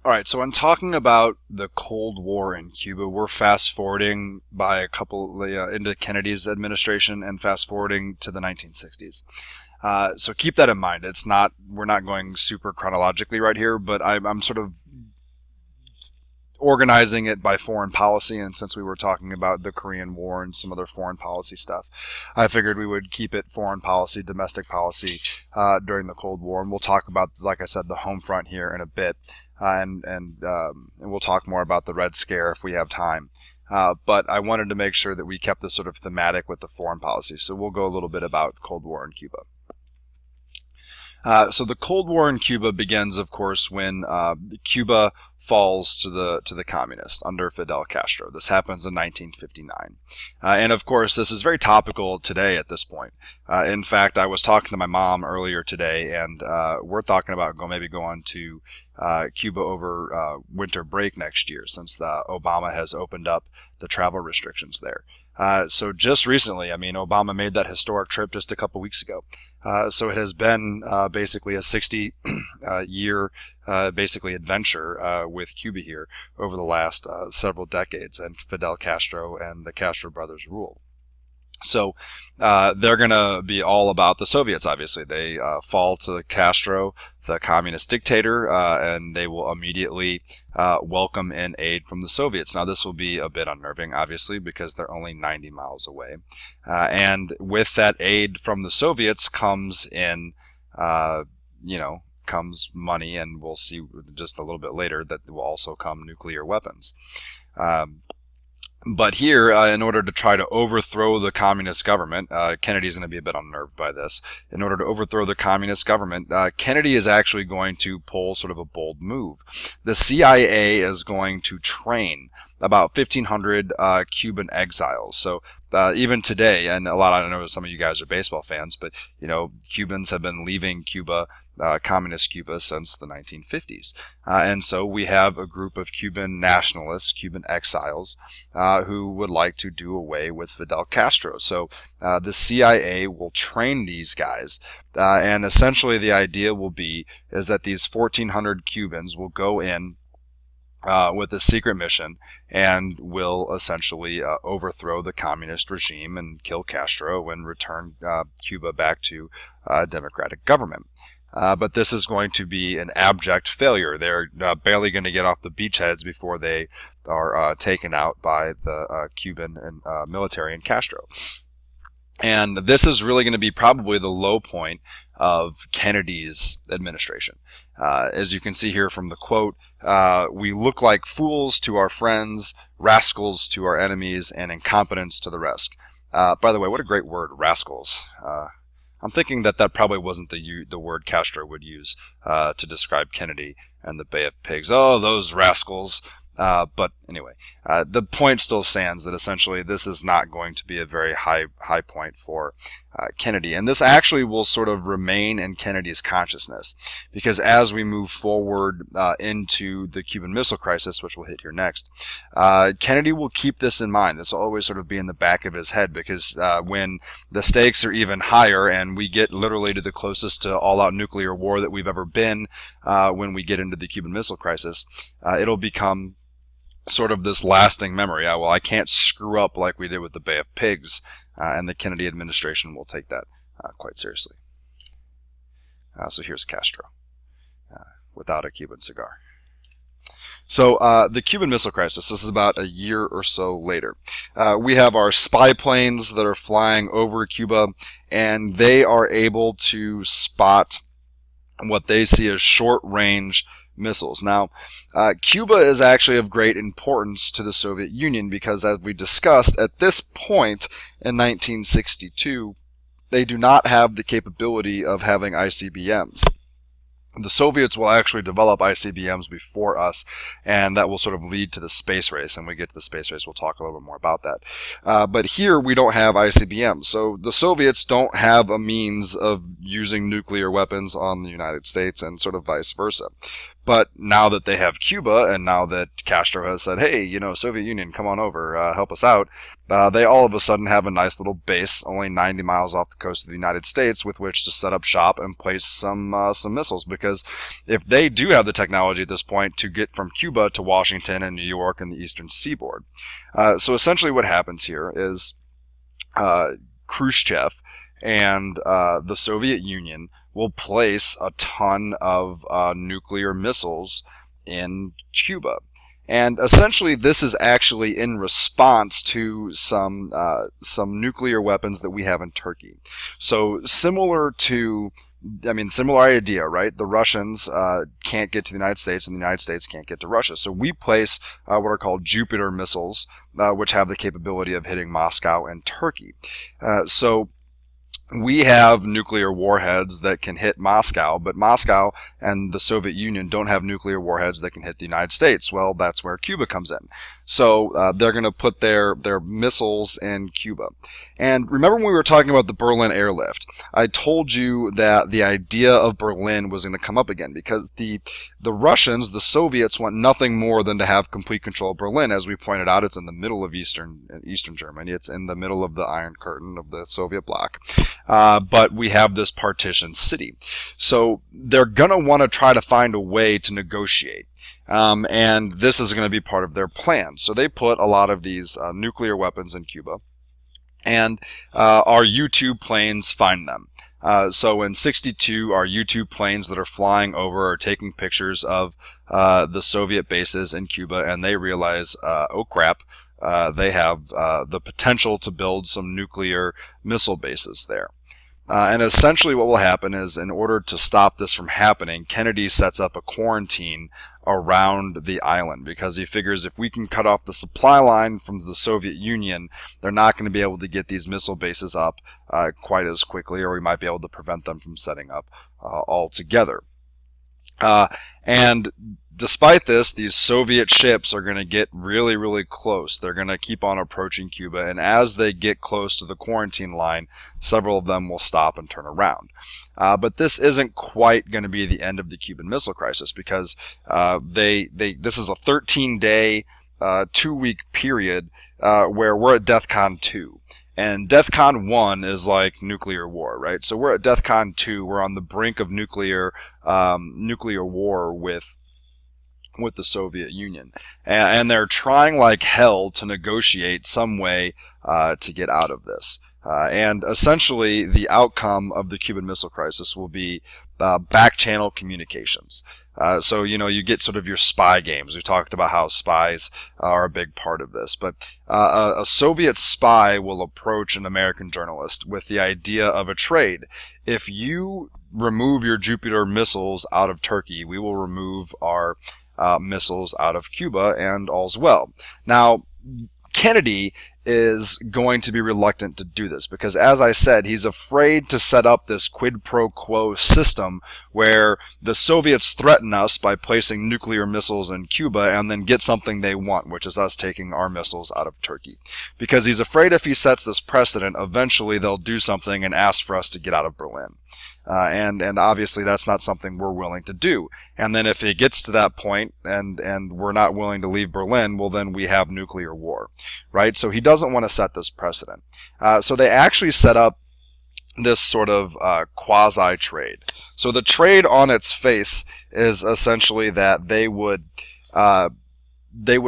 All right, so in talking about the Cold War in Cuba, we're fast forwarding by a couple into Kennedy's administration and fast forwarding to the 1960s. So keep that in mind. We're not going super chronologically right here, but I'm sort of organizing it by foreign policy. And since we were talking about the Korean War and some other foreign policy stuff, I figured we would keep it foreign policy, domestic policy during the Cold War. And we'll talk about, like I said, the home front here in a bit. And we'll talk more about the Red Scare if we have time. But I wanted to make sure that we kept this sort of thematic with the foreign policy. So we'll go a little bit about Cold War in Cuba. So the Cold War in Cuba begins, of course, when Cuba falls to the communists under Fidel Castro. This happens in 1959. And of course, this is very topical today at this point. In fact, I was talking to my mom earlier today, and we're talking about maybe going to Cuba over winter break next year, since Obama has opened up the travel restrictions there. So just recently, I mean, Obama made that historic trip just a couple weeks ago. So it has been basically a 60-year basically adventure with Cuba here over the last several decades, and Fidel Castro and the Castro brothers rule. So they're going to be all about the Soviets, obviously. They fall to Castro, the communist dictator, and they will immediately welcome in aid from the Soviets. Now, this will be a bit unnerving, obviously, because they're only 90 miles away. And with that aid from the Soviets comes comes money, and we'll see just a little bit later that will also come nuclear weapons. But here, in order to try to overthrow the communist government, Kennedy's going to be a bit unnerved by this. In order to overthrow the communist government, Kennedy is actually going to pull sort of a bold move. The CIA is going to train about 1,500 Cuban exiles. So even today, and I know some of you guys are baseball fans, but Cubans have been leaving Cuba, communist Cuba, since the 1950s. And so we have a group of Cuban nationalists, Cuban exiles, who would like to do away with Fidel Castro. So the CIA will train these guys, and essentially the idea will be is that these 1,400 Cubans will go in with a secret mission and will essentially overthrow the communist regime and kill Castro and return Cuba back to a democratic government. But this is going to be an abject failure. They're barely going to get off the beachheads before they are taken out by the Cuban military and Castro. And this is really going to be probably the low point of Kennedy's administration. As you can see here from the quote, we look like fools to our friends, rascals to our enemies, and incompetents to the rest. By the way, what a great word, rascals. I'm thinking that probably wasn't the word Castro would use to describe Kennedy and the Bay of Pigs. Oh, those rascals. But anyway, the point still stands that essentially this is not going to be a very high point for Kennedy. And this actually will sort of remain in Kennedy's consciousness, because as we move forward into the Cuban Missile Crisis, which we'll hit here next, Kennedy will keep this in mind. This will always sort of be in the back of his head, because when the stakes are even higher and we get literally to the closest to all-out nuclear war that we've ever been when we get into the Cuban Missile Crisis, it'll become sort of this lasting memory. Well, I can't screw up like we did with the Bay of Pigs, and the Kennedy administration will take that quite seriously. So here's Castro without a Cuban cigar. So the Cuban Missile Crisis, this is about a year or so later. We have our spy planes that are flying over Cuba, and they are able to spot what they see as short-range missiles. Now, Cuba is actually of great importance to the Soviet Union because, as we discussed, at this point in 1962, they do not have the capability of having ICBMs. The Soviets will actually develop ICBMs before us, and that will sort of lead to the space race. And when we get to the space race, we'll talk a little bit more about that. But here we don't have ICBMs, so the Soviets don't have a means of using nuclear weapons on the United States, and sort of vice versa. But now that they have Cuba, and now that Castro has said, hey, Soviet Union, come on over, help us out, they all of a sudden have a nice little base only 90 miles off the coast of the United States with which to set up shop and place some missiles, because if they do have the technology at this point to get from Cuba to Washington and New York and the eastern seaboard. So essentially what happens here is Khrushchev and the Soviet Union will place a ton of nuclear missiles in Cuba. And essentially, this is actually in response to some nuclear weapons that we have in Turkey. So similar idea, right? The Russians can't get to the United States, and the United States can't get to Russia. So we place what are called Jupiter missiles, which have the capability of hitting Moscow and Turkey. So we have nuclear warheads that can hit Moscow, but Moscow and the Soviet Union don't have nuclear warheads that can hit the United States. Well, that's where Cuba comes in. So they're going to put their missiles in Cuba. And remember when we were talking about the Berlin airlift, I told you that the idea of Berlin was going to come up again because the Russians, the Soviets, want nothing more than to have complete control of Berlin. As we pointed out, it's in the middle of Eastern Germany. It's in the middle of the Iron Curtain of the Soviet bloc. But we have this partitioned city. So they're going to want to try to find a way to negotiate. And this is going to be part of their plan. So they put a lot of these nuclear weapons in Cuba, and our U-2 planes find them. So in 1962, our U-2 planes that are flying over are taking pictures of the Soviet bases in Cuba, and they realize, oh crap, they have the potential to build some nuclear missile bases there. And essentially what will happen is, in order to stop this from happening, Kennedy sets up a quarantine around the island because he figures if we can cut off the supply line from the Soviet Union, they're not going to be able to get these missile bases up quite as quickly, or we might be able to prevent them from setting up altogether. And despite this, these Soviet ships are going to get really, really close. They're going to keep on approaching Cuba, and as they get close to the quarantine line, several of them will stop and turn around. But this isn't quite going to be the end of the Cuban Missile Crisis, because this is a 13-day, 2-week period where we're at DEFCON 2. And DEFCON 1 is like nuclear war, right? So we're at DEFCON 2. We're on the brink of nuclear war with the Soviet Union. And they're trying like hell to negotiate some way to get out of this. And essentially, the outcome of the Cuban Missile Crisis will be back-channel communications. So, you get sort of your spy games. We talked about how spies are a big part of this. But a Soviet spy will approach an American journalist with the idea of a trade. If you remove your Jupiter missiles out of Turkey, we will remove our missiles out of Cuba, and all's well. Now, Kennedy is going to be reluctant to do this because, as I said, he's afraid to set up this quid pro quo system where the Soviets threaten us by placing nuclear missiles in Cuba and then get something they want, which is us taking our missiles out of Turkey. Because he's afraid if he sets this precedent, eventually they'll do something and ask for us to get out of Berlin. And obviously that's not something we're willing to do. And then if it gets to that point and we're not willing to leave Berlin, well, then we have nuclear war, right? So he doesn't want to set this precedent. So they actually set up this sort of quasi-trade. So the trade on its face is essentially that they would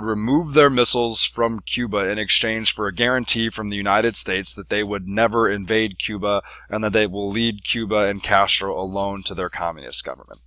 remove their missiles from Cuba in exchange for a guarantee from the United States that they would never invade Cuba and that they will lead Cuba and Castro alone to their communist government.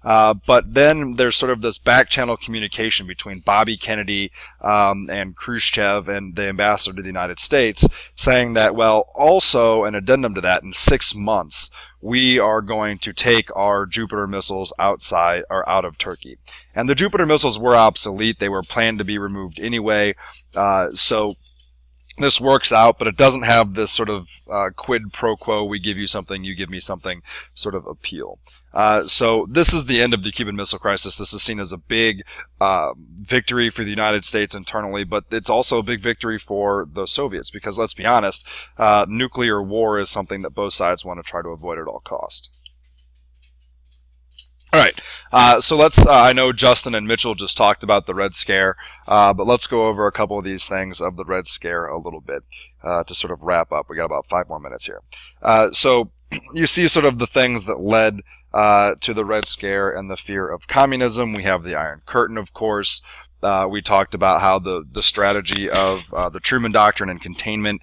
But then there's sort of this back-channel communication between Bobby Kennedy and Khrushchev and the ambassador to the United States saying that, well, also an addendum to that, in 6 months, we are going to take our Jupiter missiles outside or out of Turkey. And the Jupiter missiles were obsolete. They were planned to be removed anyway. So this works out, but it doesn't have this sort of quid pro quo, we give you something, you give me something sort of appeal. So this is the end of the Cuban Missile Crisis. This is seen as a big victory for the United States internally, but it's also a big victory for the Soviets because, let's be honest, nuclear war is something that both sides want to try to avoid at all costs. All right, so let's. I know Justin and Mitchell just talked about the Red Scare, but let's go over a couple of these things of the Red Scare a little bit to sort of wrap up. We got about 5 more minutes here. So you see sort of the things that led to the Red Scare and the fear of communism. We have the Iron Curtain, of course. We talked about how the strategy of the Truman Doctrine and containment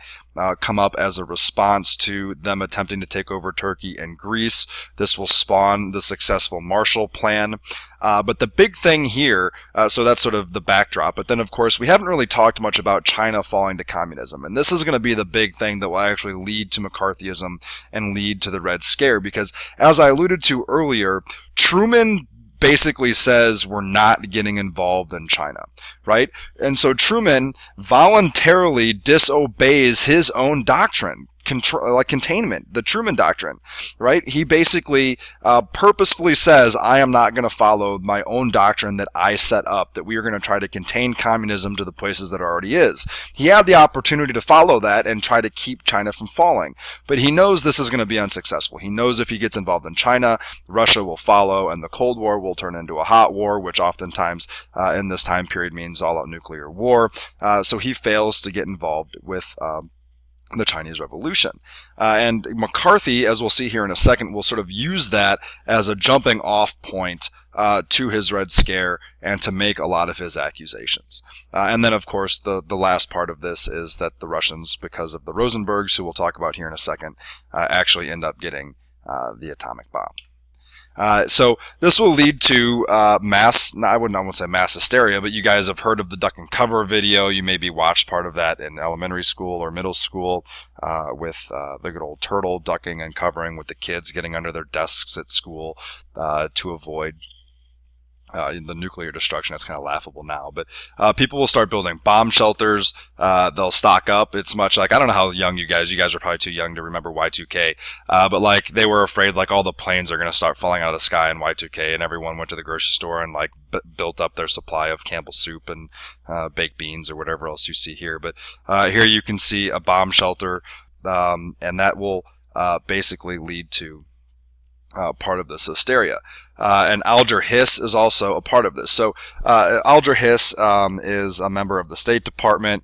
come up as a response to them attempting to take over Turkey and Greece. This will spawn the successful Marshall Plan. But the big thing here, so that's sort of the backdrop. But then, of course, we haven't really talked much about China falling to communism. And this is going to be the big thing that will actually lead to McCarthyism and lead to the Red Scare. Because, as I alluded to earlier, Truman basically says we're not getting involved in China, right? And so Truman voluntarily disobeys his own doctrine, containment, the Truman Doctrine, right? He basically purposefully says, I am not going to follow my own doctrine that I set up, that we are going to try to contain communism to the places that it already is. He had the opportunity to follow that and try to keep China from falling, but he knows this is going to be unsuccessful. He knows if he gets involved in China, Russia will follow, and the Cold War will turn into a hot war, which oftentimes in this time period means all-out nuclear war. So he fails to get involved with the Chinese Revolution. And McCarthy, as we'll see here in a second, will sort of use that as a jumping off point to his Red Scare and to make a lot of his accusations. And then, of course, the last part of this is that the Russians, because of the Rosenbergs, who we'll talk about here in a second, actually end up getting the atomic bomb. So this will lead to mass, I won't say mass hysteria, but you guys have heard of the duck and cover video. You maybe watched part of that in elementary school or middle school with the good old turtle ducking and covering with the kids getting under their desks at school to avoid the nuclear destruction. That's kind of laughable now, but people will start building bomb shelters. They'll stock up. It's much like, I don't know how young you guys are probably too young to remember Y2K, but like they were afraid like all the planes are going to start falling out of the sky in Y2K, and everyone went to the grocery store and like built up their supply of Campbell soup and baked beans or whatever else you see here. But here you can see a bomb shelter, and that will basically lead to part of this hysteria. And Alger Hiss is also a part of this. So Alger Hiss is a member of the State Department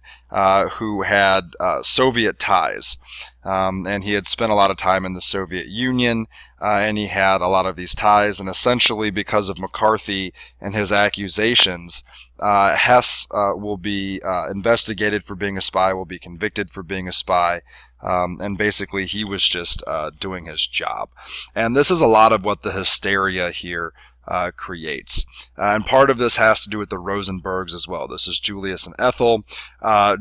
who had Soviet ties. And he had spent a lot of time in the Soviet Union, and he had a lot of these ties. And essentially, because of McCarthy and his accusations, Hess will be investigated for being a spy, will be convicted for being a spy. And basically, he was just doing his job. And this is a lot of what the hysteria here creates. And part of this has to do with the Rosenbergs as well. This is Julius and Ethel.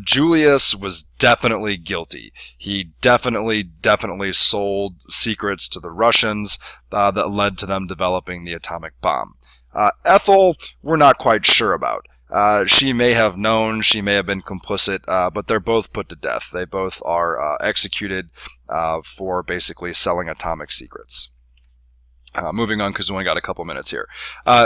Julius was definitely guilty. He definitely sold secrets to the Russians that led to them developing the atomic bomb. Ethel, we're not quite sure about. She may have known, she may have been complicit, but they're both put to death. They both are executed for basically selling atomic secrets. Moving on, because we only got a couple minutes here.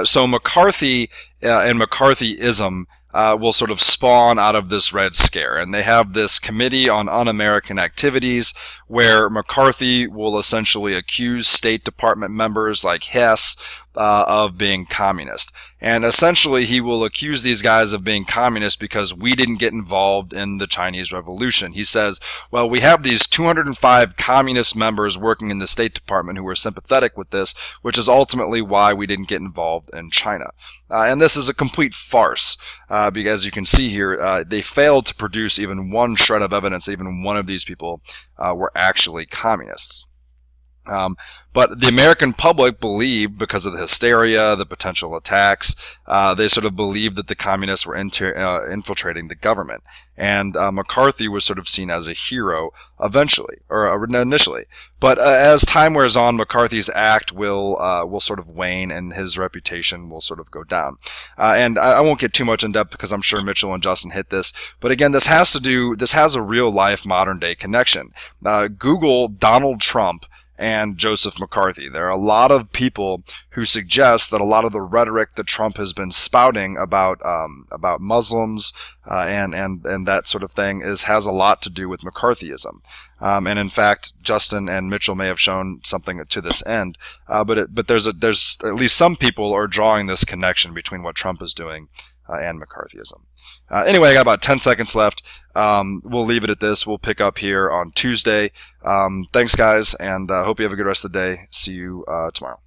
So McCarthy and McCarthyism will sort of spawn out of this Red Scare. And they have this Committee on Un-American Activities where McCarthy will essentially accuse State Department members like Hess of being communist. And essentially he will accuse these guys of being communist because we didn't get involved in the Chinese Revolution. He says, well, we have these 205 communist members working in the State Department who were sympathetic with this, which is ultimately why we didn't get involved in China. And this is a complete farce, because you can see here, they failed to produce even one shred of evidence that even one of these people were actually communists. But the American public believed, because of the hysteria, the potential attacks, they sort of believed that the communists were infiltrating the government. And McCarthy was sort of seen as a hero eventually, or initially. But as time wears on, McCarthy's act will sort of wane, and his reputation will sort of go down. And I won't get too much in depth because I'm sure Mitchell and Justin hit this. But again, this has a real life modern day connection. Google Donald Trump and Joseph McCarthy. There are a lot of people who suggest that a lot of the rhetoric that Trump has been spouting about Muslims and that sort of thing has a lot to do with McCarthyism. And in fact, Justin and Mitchell may have shown something to this end. But there's at least some people are drawing this connection between what Trump is doing and McCarthyism. Anyway, I got about 10 seconds left. We'll leave it at this. We'll pick up here on Tuesday. Thanks, guys, and hope you have a good rest of the day. See you tomorrow.